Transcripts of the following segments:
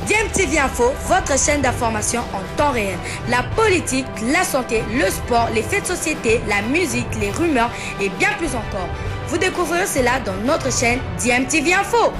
DMTV Info, votre chaîne d'information en temps réel. La politique, la santé, le sport, les faits de société, la musique, les rumeurs et bien plus encore. Vous découvrirez cela dans notre chaîne DMTV Info.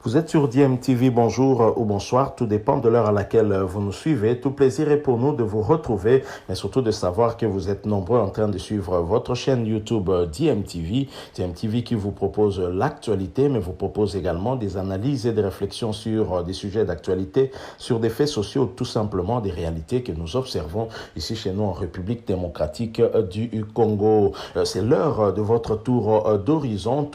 Vous êtes sur DMTV, bonjour ou bonsoir, tout dépend de l'heure à laquelle vous nous suivez. Tout plaisir est pour nous de vous retrouver, mais surtout de savoir que vous êtes nombreux en train de suivre votre chaîne YouTube DMTV. DMTV qui vous propose l'actualité, mais vous propose également des analyses et des réflexions sur des sujets d'actualité, sur des faits sociaux, tout simplement des réalités que nous observons ici chez nous en République démocratique du Congo. C'est l'heure de votre tour d'horizon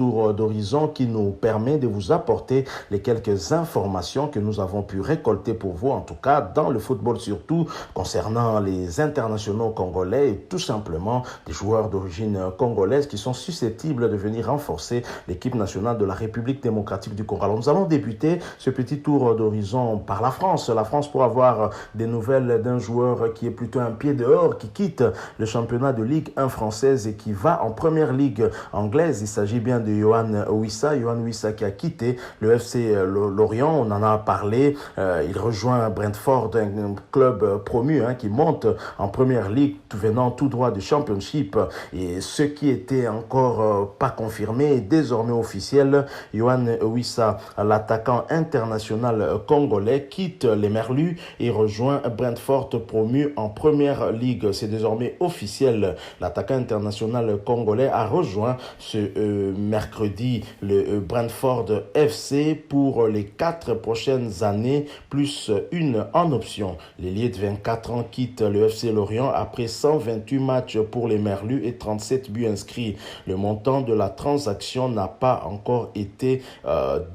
qui nous permet de vous apporter les quelques informations que nous avons pu récolter pour vous, en tout cas dans le football surtout, concernant les internationaux congolais et tout simplement des joueurs d'origine congolaise qui sont susceptibles de venir renforcer l'équipe nationale de la République démocratique du Congo. Alors nous allons débuter ce petit tour d'horizon par la France. La France pour avoir des nouvelles d'un joueur qui est plutôt un pied dehors, qui quitte le championnat de Ligue 1 française et qui va en première ligue anglaise. Il s'agit bien de Yohan Wissa. Yohan Wissa qui a quitté le FC Lorient, on en a parlé, il rejoint Brentford, un club promu qui monte en première ligue, venant tout droit du Championship, et ce qui était encore pas confirmé est désormais officiel. Yohan Wissa, l'attaquant international congolais, quitte les Merlus et rejoint Brentford promu en première ligue. C'est désormais officiel. L'attaquant international congolais a rejoint ce mercredi le Brentford FC pour les 4 prochaines années, plus une en option. L'ailier de 24 ans quitte le FC Lorient après 128 matchs pour les Merlus et 37 buts inscrits. Le montant de la transaction n'a pas encore été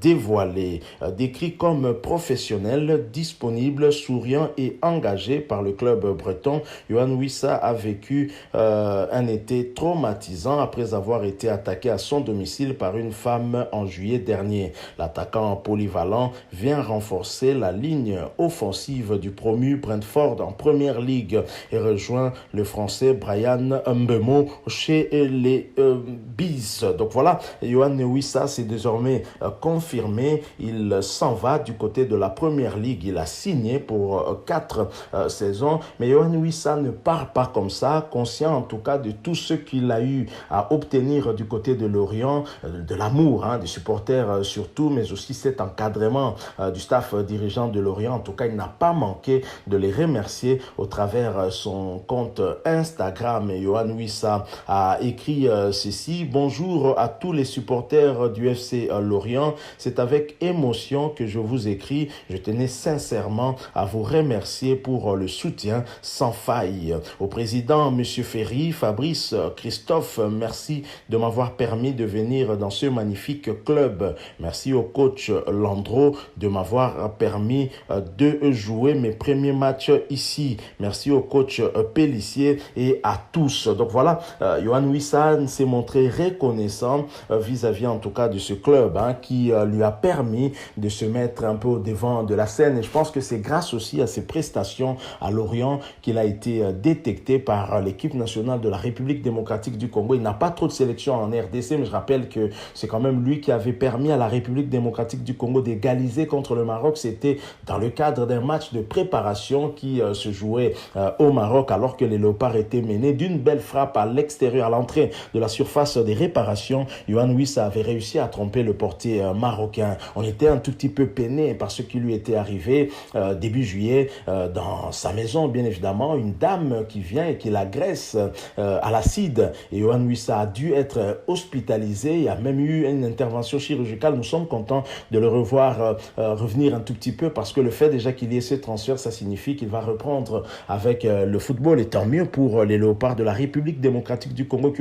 dévoilé. Décrit comme professionnel, disponible, souriant et engagé par le club breton, Yohan Wissa a vécu un été traumatisant après avoir été attaqué à son domicile par une femme en juillet dernier. L'attaquant polyvalent vient renforcer la ligne offensive du promu Brentford en première ligue et rejoint le français Bryan Mbeumo chez les Bees. Donc voilà, Yohan Wissa c'est désormais confirmé, il s'en va du côté de la première ligue, il a signé pour 4 saisons, mais Yohan Wissa ne part pas comme ça, conscient en tout cas de tout ce qu'il a eu à obtenir du côté de Lorient, de l'amour des supporters surtout, mais aussi cet encadrement du staff dirigeant de Lorient. En tout cas, il n'a pas manqué de les remercier au travers son compte Instagram. Et Yohan Wissa a écrit ceci: bonjour à tous les supporters du FC Lorient. C'est avec émotion que je vous écris. Je tenais sincèrement à vous remercier pour le soutien sans faille. Au président M. Ferry, Fabrice, Christophe, merci de m'avoir permis de venir dans ce magnifique club. Merci au coach Landreau de m'avoir permis de jouer mes premiers matchs ici. Merci au coach Pellissier et à tous. Donc voilà, Yohan Wissa s'est montré reconnaissant vis-à-vis en tout cas de ce club qui lui a permis de se mettre un peu au devant de la scène. Et je pense que c'est grâce aussi à ses prestations à Lorient qu'il a été détecté par l'équipe nationale de la République démocratique du Congo. Il n'a pas trop de sélection en RDC, mais je rappelle que c'est quand même lui qui avait permis à la République démocratique du Congo d'égaliser contre le Maroc. C'était dans le cadre d'un match de préparation qui se jouait au Maroc alors que les Léopards étaient menés d'une belle frappe à l'extérieur, à l'entrée de la surface des réparations. Yohan Wissa avait réussi à tromper le portier marocain. On était un tout petit peu peiné par ce qui lui était arrivé début juillet dans sa maison, bien évidemment. Une dame qui vient et qui l'agresse à l'acide. Et Yohan Wissa a dû être hospitalisé. Il y a même eu une intervention chirurgicale. Nous sommes contents de le revoir revenir un tout petit peu parce que le fait déjà qu'il y ait ce transfert, ça signifie qu'il va reprendre avec le football, et tant mieux pour les Léopards de la République démocratique du Congo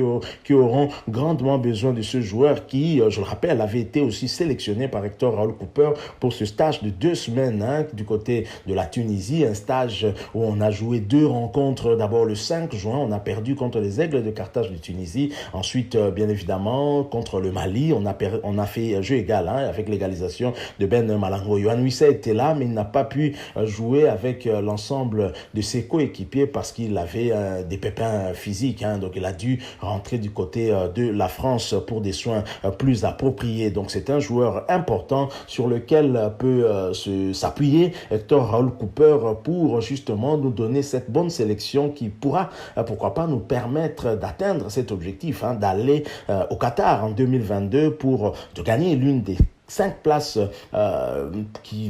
qui auront grandement besoin de ce joueur qui, je le rappelle, avait été aussi sélectionné par Hector Raoul Cooper pour ce stage de 2 semaines du côté de la Tunisie, un stage où on a joué 2 rencontres. D'abord le 5 juin, on a perdu contre les Aigles de Carthage de Tunisie. Ensuite, bien évidemment, contre le Mali, on a fait jeu égal avec l'égalisation de Ben Malango. Yohan Wissa était là, mais il n'a pas pu jouer avec l'ensemble de ses coéquipiers parce qu'il avait des pépins physiques. Donc, il a dû rentrer du côté de la France pour des soins plus appropriés. Donc, c'est un joueur important sur lequel peut s'appuyer Hector Raoul Cooper pour justement nous donner cette bonne sélection qui pourra, pourquoi pas, nous permettre d'atteindre cet objectif, d'aller au Qatar en 2022 pour de gagner l'une des 5 places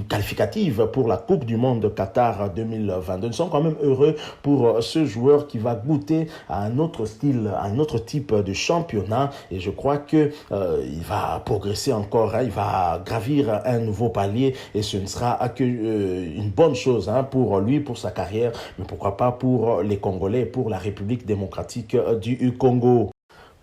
qualificatives pour la Coupe du Monde de Qatar 2022. Nous sommes quand même heureux pour ce joueur qui va goûter à un autre style, à un autre type de championnat, et je crois que il va progresser encore, il va gravir un nouveau palier, et ce ne sera que une bonne chose pour lui, pour sa carrière, mais pourquoi pas pour les Congolais, pour la République démocratique du Congo.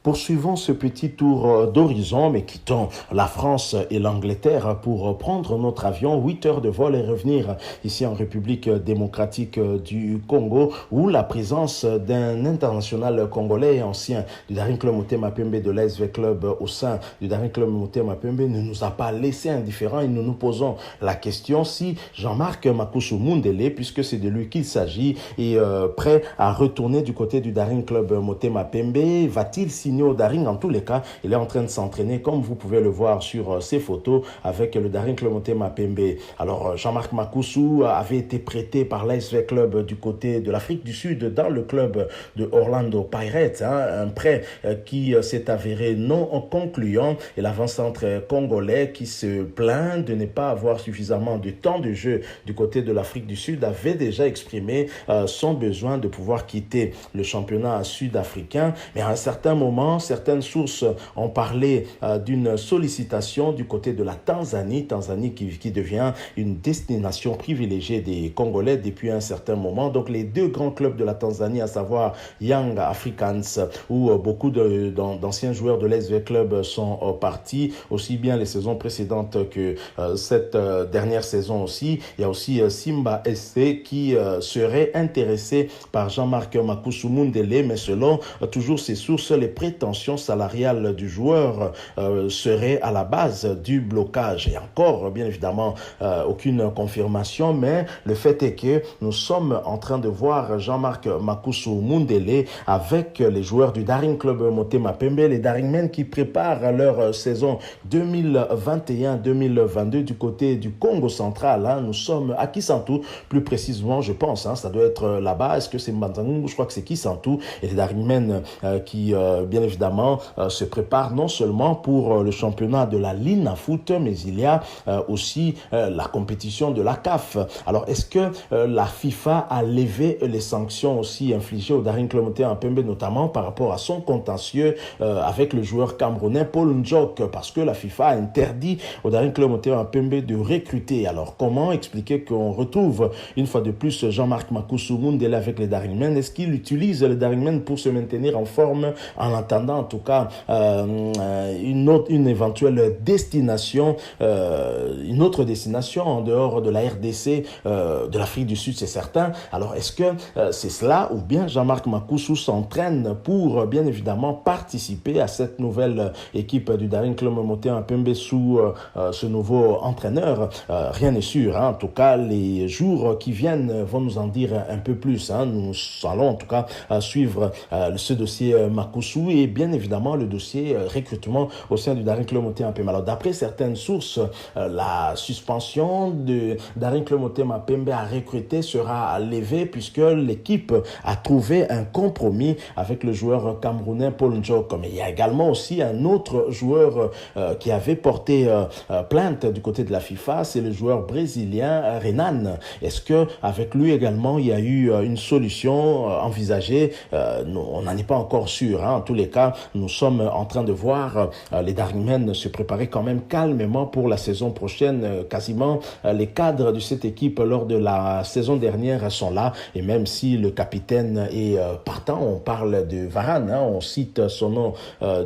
Poursuivons ce petit tour d'horizon, mais quittons la France et l'Angleterre pour prendre notre avion, 8 heures de vol, et revenir ici en République démocratique du Congo, où la présence d'un international congolais ancien du Daring Club Motema Pembe de l'ASV Club au sein du Daring Club Motema Pembe ne nous a pas laissé indifférents, et nous nous posons la question si Jean-Marc Makusu Mundele, puisque c'est de lui qu'il s'agit, est prêt à retourner du côté du Daring Club Motema Pembe. Va-t-il signer au Daring? En tous les cas, il est en train de s'entraîner, comme vous pouvez le voir sur ces photos, avec le Daring Club Motema Pembe. Alors, Jean-Marc Makusu avait été prêté par l'ASV Club du côté de l'Afrique du Sud dans le club de Orlando Pirates, un prêt qui s'est avéré non concluant, et l'avant-centre congolais, qui se plaint de ne pas avoir suffisamment de temps de jeu du côté de l'Afrique du Sud, avait déjà exprimé son besoin de pouvoir quitter le championnat sud-africain. Mais à un certain moment, certaines sources ont parlé d'une sollicitation du côté de la Tanzanie qui devient une destination privilégiée des Congolais depuis un certain moment. Donc les deux grands clubs de la Tanzanie, à savoir Young Africans, où beaucoup d'anciens joueurs de l'SV Club sont partis, aussi bien les saisons précédentes que cette dernière saison aussi. Il y a aussi Simba SC qui serait intéressé par Jean-Marc Makusu Mundele, mais selon toujours ces sources, les prétentions salariales du joueur seraient à la base du blocage. Et encore, bien évidemment, aucune confirmation, mais le fait est que nous sommes en train de voir Jean-Marc Makusu Mundele avec les joueurs du Daring Club Motema Pembe, les Daringmen qui préparent leur saison 2021-2022 du côté du Congo central. Nous sommes à Kisantu, plus précisément, je pense, ça doit être là-bas. Est-ce que c'est Mbanzangu? Je crois que c'est Kisantu, et les Daringmen qui bien évidemment se prépare non seulement pour le championnat de la Lina Foot, mais il y a aussi la compétition de la CAF. Alors, est-ce que la FIFA a levé les sanctions aussi infligées au Daring Club Motema Pembe, notamment par rapport à son contentieux avec le joueur camerounais Paul Ndjok, parce que la FIFA a interdit au Daring Club Motema Pembe de recruter. Alors, comment expliquer qu'on retrouve une fois de plus Jean-Marc Makusu Mundele avec les Daringmen? Est-ce qu'il utilise les Daringmen pour se maintenir en forme, en attendant en tout cas une éventuelle destination, une autre destination en dehors de la RDC, de l'Afrique du Sud, c'est certain. Alors, est-ce que c'est cela, ou bien Jean-Marc Makusu s'entraîne pour bien évidemment participer à cette nouvelle équipe du Daring Club Motema Pembe sous ce nouveau entraîneur? Rien n'est sûr. En tout cas, les jours qui viennent vont nous en dire un peu plus. Nous allons en tout cas suivre ce dossier Makusu, et bien évidemment le dossier recrutement au sein du Daring Club Motema Pembe. Alors, d'après certaines sources, la suspension de Daring Club Motema Pembe à recruter sera levée, puisque l'équipe a trouvé un compromis avec le joueur camerounais Paul Ndjok. Mais il y a également aussi un autre joueur qui avait porté plainte du côté de la FIFA, c'est le joueur brésilien Renan. Est-ce que avec lui également il y a eu une solution envisagée? On n'en est pas encore sûr. En tous les cas, nous sommes en train de voir les Daringmen se préparer quand même calmement pour la saison prochaine. Quasiment les cadres de cette équipe lors de la saison dernière sont là, et même si le capitaine est partant, on parle de Varane, on cite son nom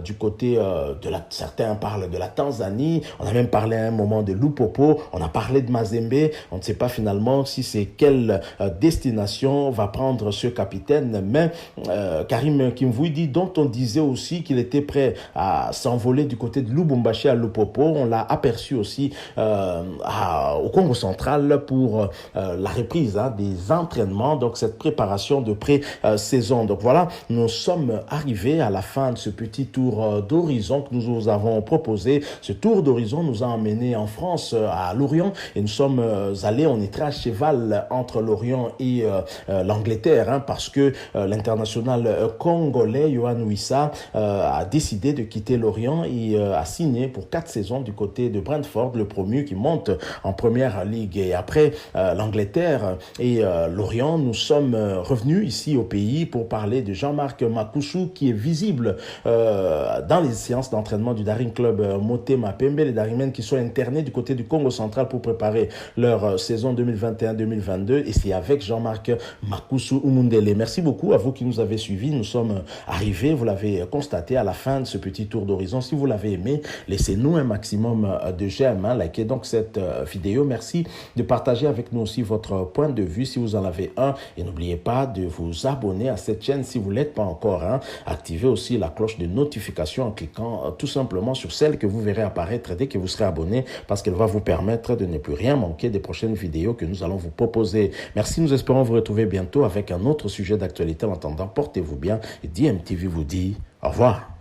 du côté de certains parlent de la Tanzanie, on a même parlé à un moment de Lupopo, on a parlé de Mazembe, on ne sait pas finalement si c'est quelle destination va prendre ce capitaine, mais Karim Kimvouidi, dont on disait disait aussi qu'il était prêt à s'envoler du côté de Lubumbashi à Lupopo. On l'a aperçu aussi au Congo central pour la reprise des entraînements, donc cette préparation de pré-saison. Donc voilà, nous sommes arrivés à la fin de ce petit tour d'horizon que nous vous avons proposé. Ce tour d'horizon nous a emmenés en France, à Lorient, et nous sommes allés, on est très à cheval entre Lorient et l'Angleterre, parce que l'international congolais Yohan Wissa a décidé de quitter Lorient et a signé pour 4 saisons du côté de Brentford, le promu qui monte en première ligue. Et après l'Angleterre et Lorient, nous sommes revenus ici au pays pour parler de Jean-Marc Makusu, qui est visible dans les séances d'entraînement du Daring Club Motema Pembe, les Daringmen qui sont internés du côté du Congo central pour préparer leur saison 2021-2022, et c'est avec Jean-Marc Makusu Umundele. Merci beaucoup à vous qui nous avez suivis. Nous sommes arrivés, vous l'avez constaté, à la fin de ce petit tour d'horizon. Si vous l'avez aimé, laissez-nous un maximum de j'aime, likez donc cette vidéo. Merci de partager avec nous aussi votre point de vue si vous en avez un, et n'oubliez pas de vous abonner à cette chaîne si vous ne l'êtes pas encore. Activez aussi la cloche de notification en cliquant tout simplement sur celle que vous verrez apparaître dès que vous serez abonné, parce qu'elle va vous permettre de ne plus rien manquer des prochaines vidéos que nous allons vous proposer. Merci, nous espérons vous retrouver bientôt avec un autre sujet d'actualité. En attendant, portez-vous bien et DMTV vous dit au revoir.